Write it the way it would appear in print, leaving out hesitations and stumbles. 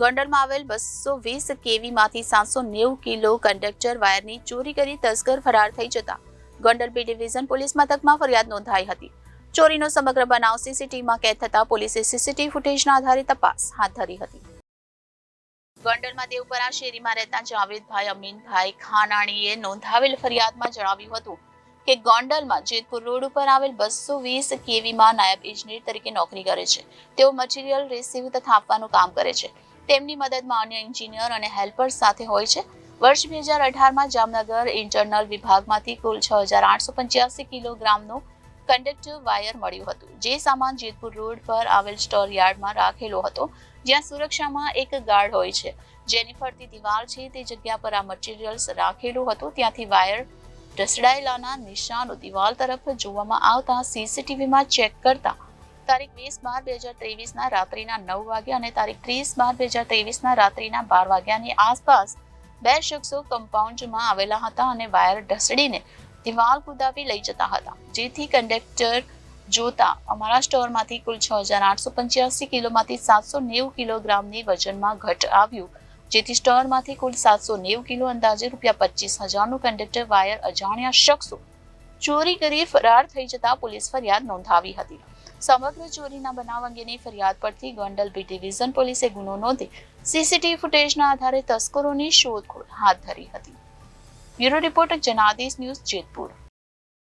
ગોંડલમાં આવેલ 220 કેવીમાંથી 790 kilo conductor વાયરની ચોરી કરી તસ્કર ફરાર થઈ જતા ગોંડલ બી ડિવિઝન પોલીસ મથકમાં ફરિયાદ નોંધાઈ હતી. ચોરીનો સમગ્ર બનાવ સીસીટીવીમાં કેદ થતા પોલીસે સીસીટીવી ફૂટેજના આધારે તપાસ હાથ ધરી હતી. ગોંડલમાં દેવપરા શેરીમાં રહેતા જાવેદભાઈ અમીનભાઈ ખાનાણીએ નોંધાવેલ ફરિયાદમાં જણાવ્યું હતું કે ગોંડલમાં જેતપુર રોડ ઉપર આવેલ 220 કેવીમાં નાયબ ઇજનેર તરીકે નોકરી કરે છે. તેઓ મટીરીયલ રિસીવ તથા આપવાનું કામ કરે છે. તેમની મદદમાં અન્ય એન્જિનિયર અને હેલ્પર સાથે હોય છે. વર્ષ 2018માં જામનગર ઇન્ટરનલ વિભાગમાંથી કુલ 6885 કિલોગ્રામનો કંડક્ટર વાયર મળ્યું હતું. જે સામાન જેતપુર રોડ પર આવેલ સ્ટોર યાર્ડમાં રાખેલો હતો, જ્યાં સુરક્ષામાં એક ગાર્ડ હોય છે. જેની ફરતી દિવાલ છે તે જગ્યા પર આ મટીરીયલ્સ રાખેલું હતું. ત્યાંથી વાયર ઢસડાયેલાના નિશાનો દિવાલ તરફ જોવામાં આવતા સીસીટીવીમાં ચેક કરતા તારીખ 20/12/2023ના રાત્રિના 9 વાગ્યા અને તારીખ 30/12/2023ના રાત્રિના 12 વાગ્યાની આસપાસ બે શખ્સો કમ્પાઉન્ડમાં આવેલા હતા અને વાયર ઢસડીને દિવાલ કુદાવી લઈ જતા હતા. જેથી કંડક્ટર જોતા અમારા સ્ટોરમાંથી કુલ 6885 કિલોમાંથી 790 કિલોગ્રામની વજનમાં ઘટ આવ્યું. જેથી સ્ટોરમાંથી કુલ 790 કિલો અંદાજે ₹25,000નું કંડક્ટર વાયર અજાણ્યા શખ્સો ચોરી કરી ફરાર થઈ જતા પોલીસ ફરિયાદ નોંધાવી હતી. સમગ્ર ચોરીના બનાવ અંગેની ફરિયાદ પરથી ગોંડલ બી ડિવિઝન પોલીસે ગુનો નોંધી સીસીટીવી ફૂટેજના આધારે તસ્કરોની શોધખોળ હાથ ધરી હતી. Bureau reporter Janadesh news Jetpur.